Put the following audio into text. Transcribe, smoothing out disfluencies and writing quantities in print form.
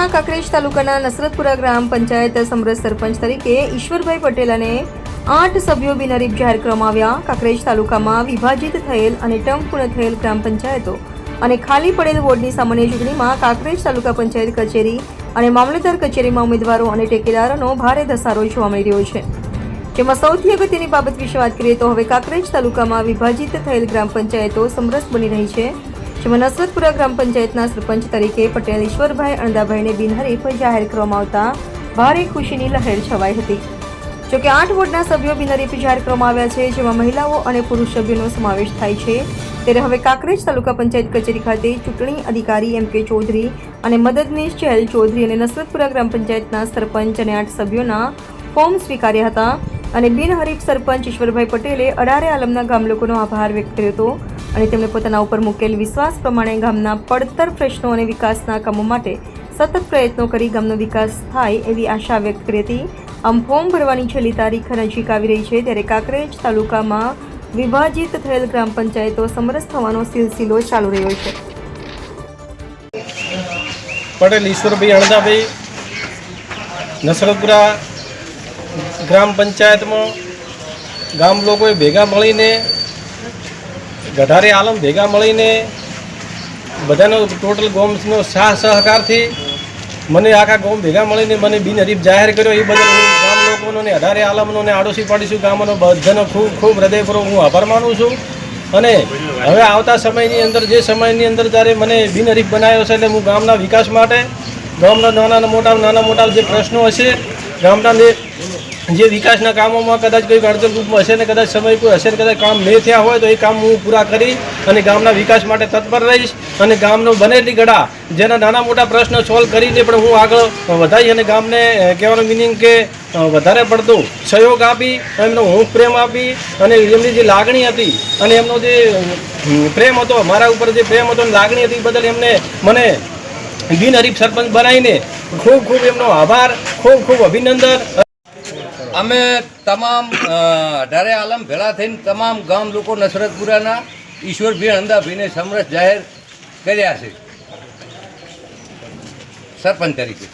ચૂંટણીમાં કાંકરેજ તાલુકાના નસરતપુરા ગ્રામ પંચાયત સમરસ સરપંચ તરીકે ઈશ્વરભાઈ પટેલ અને 8 સભ્યો બિનહરીફ જાહેર કરવામાં આવ્યા। કાંકરેજ તાલુકામાં વિભાજિત થયેલ અને ટર્મ પૂર્ણ થયેલ ગ્રામ પંચાયતો અને ખાલી પડેલ વોર્ડની સામાન્ય ચૂંટણીમાં કાંકરેજ તાલુકા પંચાયત કચેરી અને મામલતદાર કચેરીમાં ઉમેદવારો અને ટેકેદારોનો ભારે ધસારો જોવા મળી રહ્યો છે। જેમાં સૌથી અગત્યની બાબત વિશે વાત કરીએ તો હવે કાંકરેજ તાલુકામાં વિભાજિત થયેલ ગ્રામ પંચાયતો સમરસ બની રહી છે। જેમાં નસરતપુરા ગ્રામ પંચાયતના સરપંચ તરીકે પટેલ ઈશ્વરભાઈ અણદાભાઈને બિનહરીફ જાહેર કરવામાં આવતા ભારે ખુશીની લહેર છવાઈ હતી। જોકે 8 વોર્ડના સભ્યો બિનહરીફ જાહેર કરવામાં આવ્યા છે, જેમાં મહિલાઓ અને પુરુષ સભ્યોનો સમાવેશ થાય છે। ત્યારે હવે કાંકરેજ તાલુકા પંચાયત કચેરી ખાતે ચૂંટણી અધિકારી એમ કે ચૌધરી અને મદદનીશ ચહેલ ચૌધરી અને નસરતપુરા ગ્રામ પંચાયતના સરપંચ અને 8 સભ્યોના ફોર્મ સ્વીકાર્યા હતા અને બિનહરીફ સરપંચ ઈશ્વરભાઈ પટેલે અડારે આલમના ગામ લોકોનો આભાર વ્યક્ત કર્યો હતો અને તેમણે પોતાના ઉપર મૂકેલ વિશ્વાસ પ્રમાણે ગામના પડતર પ્રશ્નો અને વિકાસના કામો માટે સતત પ્રયત્નો કરી ગામનો વિકાસ થાય એવી આશા વ્યક્ત કરી હતી। આમ ફોર્મ ભરવાની છેલ્લી તારીખ નજીક આવી રહી છે, ત્યારે કાંકરેજ તાલુકામાં વિભાજિત થયેલ ગ્રામ પંચાયતો સમરસ થવાનો સિલસિલો ચાલુ રહ્યો છે। પટેલ ઈશ્વરભાઈ અણદાભાઈ નસરતપુરા ગ્રામ પંચાયતમાં ગામ લોકોએ ભેગા મળીને ગઢારે આલમ ભેગા મળીને બધાનો ટોટલ ગામનો સહકારથી મને આખા ગામ ભેગા મળીને મને બિનહરીફ જાહેર કર્યો। એ બદલ હું ગામ લોકોનો ને અઢારે આલમનો ને આડોશી પાડોશી ગામનો બધાનો ખૂબ ખૂબ હૃદયપૂર્વક હું આભાર માનું છું। અને હવે આવતા સમયની અંદર જે સમયની અંદર જ્યારે મને બિનહરીફ બનાવ્યો છે, એટલે હું ગામના વિકાસ માટે ગામના નાના મોટા જે પ્રશ્નો હશે, ગામના જે વિકાસના કામોમાં કદાચ કોઈ અડચણરૂપમાં હશે ને કદાચ સમય કોઈ હશે ને કદાચ કામ નહીં થયા હોય તો એ કામ હું પૂરા કરી અને ગામના વિકાસ માટે તત્પર રહીશ અને ગામનો બનેલી ગળા જેના નાના મોટા પ્રશ્નો સોલ્વ કરીને પણ હું આગળ વધારી અને ગામને કહેવાનો મિનિંગ કે વધારે પડતો સહયોગ આપી, એમનો હું પ્રેમ આપી અને એમની જે લાગણી હતી અને એમનો જે પ્રેમ હતો મારા ઉપર જે પ્રેમ હતો લાગણી હતી બદલ એમને મને બિનહરીફ સરપંચ બનાવીને ખૂબ ખૂબ એમનો આભાર, ખૂબ ખૂબ અભિનંદન। અમે તમામ અઢારે આલમ ભેળા થઈને તમામ ગામ લોકો નસરતપુરાના ઈશ્વરભાઈ અણદાભાઈને સમરસ જાહેર કર્યા છે સરપંચ તરીકે।